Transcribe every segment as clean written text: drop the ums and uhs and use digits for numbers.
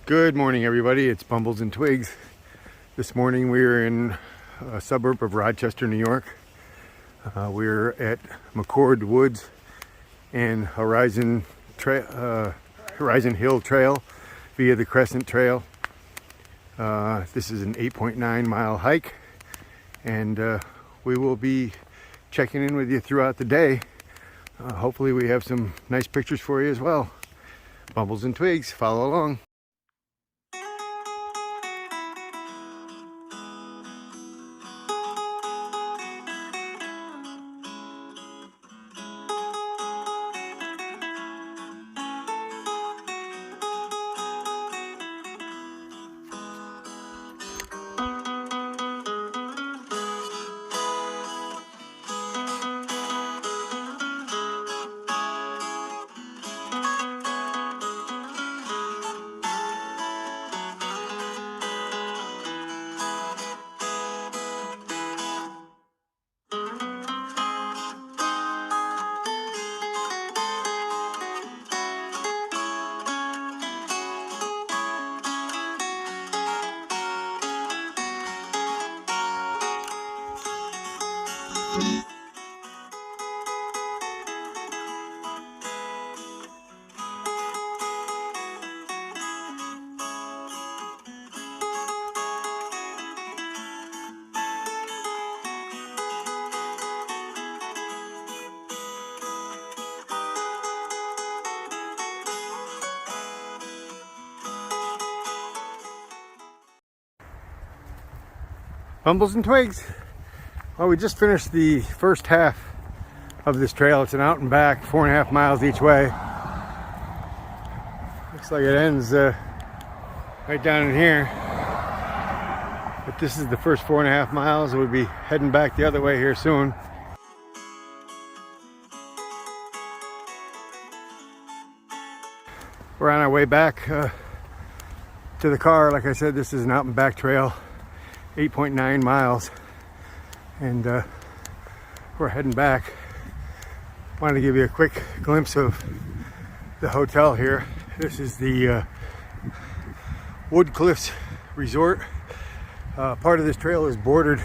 Good morning, everybody. It's Bumbles and Twigs. This morning we are in a suburb of Rochester, New York. We're at McCoord Woods and Horizon Hill Trail via the Crescent Trail. This is an 8.9 mile hike, and we will be checking in with you throughout the day. Hopefully we have some nice pictures for you as well. Bumbles and Twigs, follow along. Bumbles and Twigs. Well, we just finished the first half of this trail. It's an out and back, 4.5 miles each way. Looks like it ends right down in here. But this is the first 4.5 miles. We'll be heading back the other way here soon. We're on our way back to the car. Like I said, this is an out and back trail. 8.9 miles, and we're heading back. Wanted to give you a quick glimpse of the hotel here. This is the Wood Cliffs Resort. Part of this trail is bordered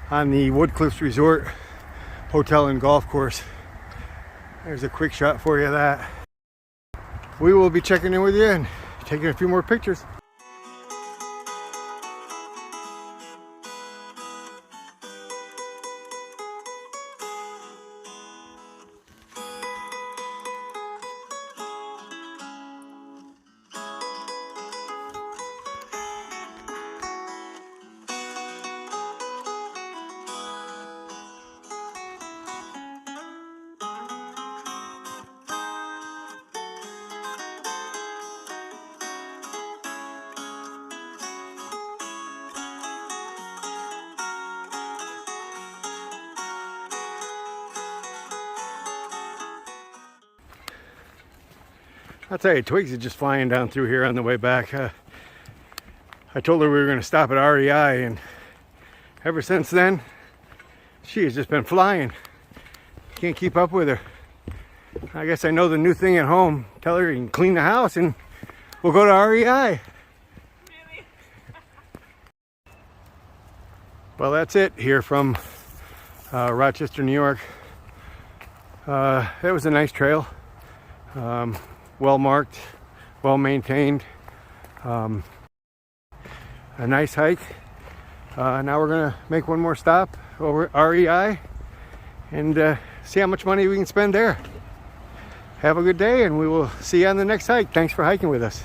on the Wood Cliffs Resort Hotel and Golf Course. There's a quick shot for you of that. We will be checking in with you and taking a few more pictures. I'll tell you, Twigs is just flying down through here on the way back. I told her we were going to stop at REI, and ever since then, she has just been flying. Can't keep up with her. I guess I know the new thing at home. Tell her you can clean the house and we'll go to REI. Really? Well, that's it here from Rochester, New York. It was a nice trail. Well marked, well maintained, a nice hike. Now we're gonna make one more stop over at REI and see how much money we can spend there. Have a good day, and we will see you on the next hike. Thanks for hiking with us.